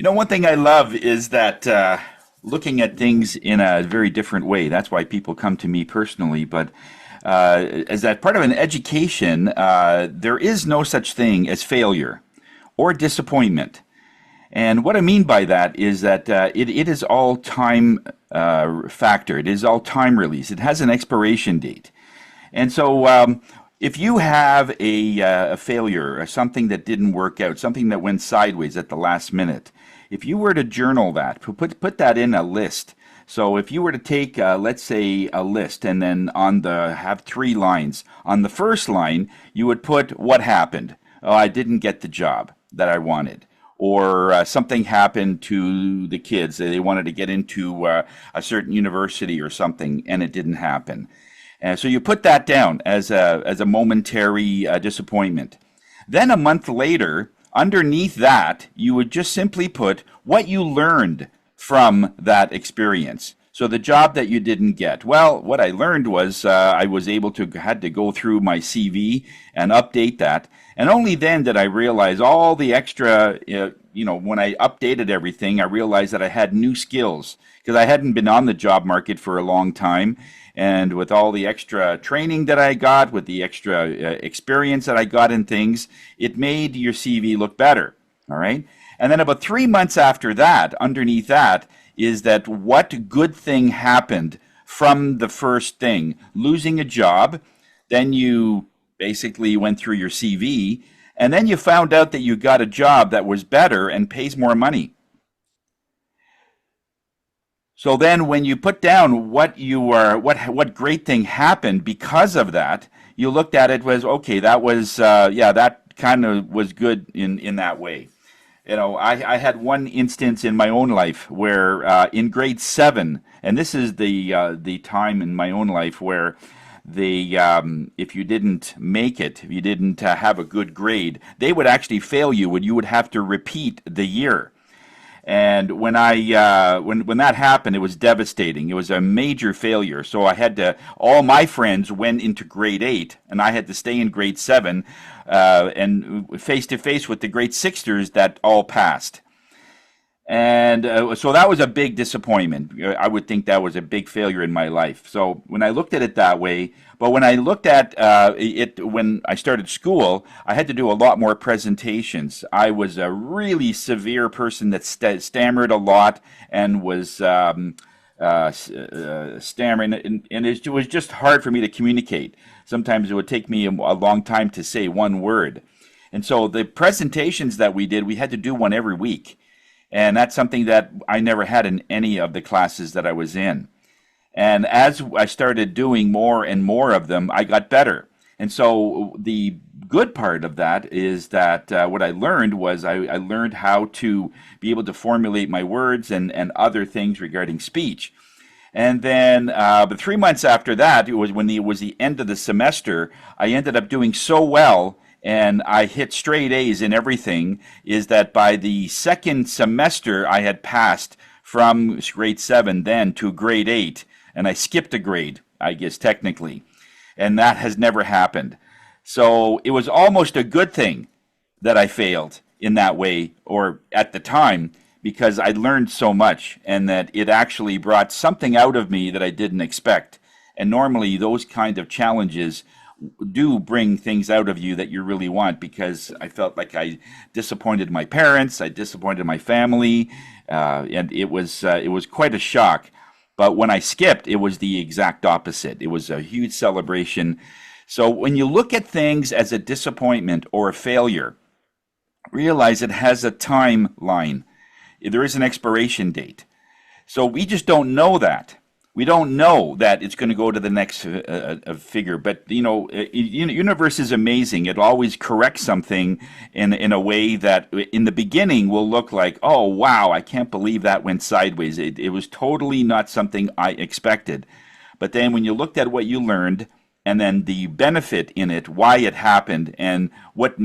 One thing I love is that looking at things in a very different way. That's why people come to me personally. But as that part of an education, there is no such thing as failure or disappointment. And what I mean by that is that it is all time factor. It is all time release. It has an expiration date. And so, if you have a failure, or something that didn't work out, something that went sideways at the last minute, if you were to journal that, put that in a list. So if you were to take, let's say, a list, and then have three lines. On the first line, you would put what happened. Oh, I didn't get the job that I wanted. Or something happened to the kids. They wanted to get into a certain university or something, and it didn't happen. And so you put that down as a momentary disappointment. Then a month later, underneath that, you would just simply put what you learned from that experience. So the job that you didn't get. Well, what I learned was I was able to had to go through my CV and update that, and only then did I realize all the extra. When I updated everything, I realized that I had new skills because I hadn't been on the job market for a long time, and with all the extra training that I got, with the extra experience that I got in things, it made your CV look better. All right. And then about 3 months after that, underneath that, is that what good thing happened from the first thing? Losing a job, then you basically went through your CV, and then you found out that you got a job that was better and pays more money. So then when you put down what great thing happened because of that, you looked at it was okay, that was that kind of was good in that way. I had one instance in my own life where in grade seven, and this is the time in my own life where if you didn't make it, if you didn't have a good grade, they would actually fail you, and you would have to repeat the year. And when that happened, it was devastating. It was a major failure. So I had to. All my friends went into grade eight, and I had to stay in grade seven, and face to face with the grade sixers that all passed. And so that was a big disappointment. I would think that was a big failure in my life. So when I looked at it that way, but when I looked at it when I started school, I had to do a lot more presentations. I was a really severe person that stammered a lot and was stammering, and it was just hard for me to communicate. Sometimes it would take me a long time to say one word. And so the presentations that we did, we had to do one every week. And that's something that I never had in any of the classes that I was in. And as I started doing more and more of them, I got better. And so the good part of that is that what I learned was I learned how to be able to formulate my words and other things regarding speech. And then, but 3 months after that, it was when it was the end of the semester, I ended up doing so well and I hit straight A's in everything, is that by the second semester I had passed from grade seven then to grade eight, and I skipped a grade, I guess technically, and that has never happened. So it was almost a good thing that I failed in that way, or at the time, because I learned so much, and that it actually brought something out of me that I didn't expect. And normally those kind of challenges do bring things out of you that you really want, because I felt like I disappointed my parents, I disappointed my family, and it was quite a shock. But when I skipped, it was the exact opposite. It was a huge celebration. So when you look at things as a disappointment or a failure, realize it has a timeline. There is an expiration date. So we just don't know that. We don't know that it's going to go to the next figure, but universe is amazing. It always corrects something in a way that in the beginning will look like, oh wow, I can't believe that went sideways. It was totally not something I expected. But then when you looked at what you learned, and then the benefit in it, why it happened, and what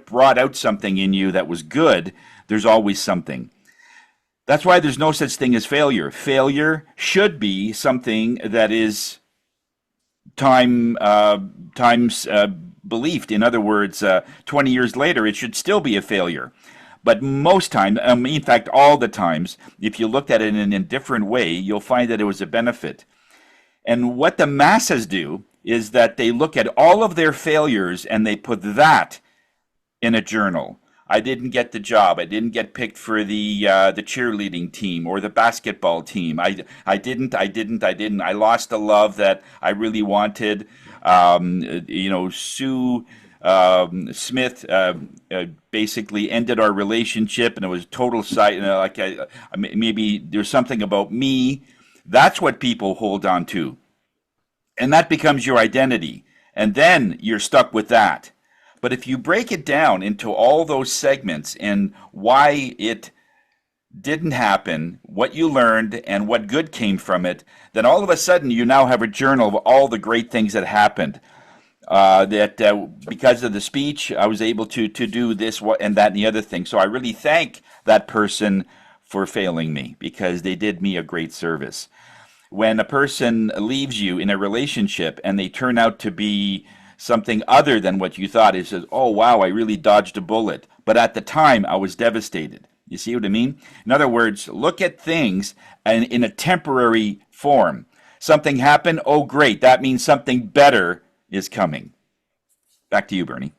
brought out something in you that was good, there's always something. That's why there's no such thing as failure. Failure should be something that is times believed. In other words, 20 years later, it should still be a failure. But most times, in fact, all the times, if you looked at it in a different way, you'll find that it was a benefit. And what the masses do is that they look at all of their failures and they put that in a journal. I didn't get the job. I didn't get picked for the cheerleading team or the basketball team. I didn't. I lost the love that I really wanted. Sue Smith basically ended our relationship, and it was total side. Maybe there's something about me. That's what people hold on to, and that becomes your identity. And then you're stuck with that. But if you break it down into all those segments and why it didn't happen, what you learned, and what good came from it, then all of a sudden you now have a journal of all the great things that happened. Because of the speech, I was able to do this and that and the other thing. So I really thank that person for failing me because they did me a great service. When a person leaves you in a relationship and they turn out to be something other than what you thought, it says, oh, wow, I really dodged a bullet. But at the time, I was devastated. You see what I mean? In other words, look at things in a temporary form. Something happened, oh, great. That means something better is coming. Back to you, Bernie.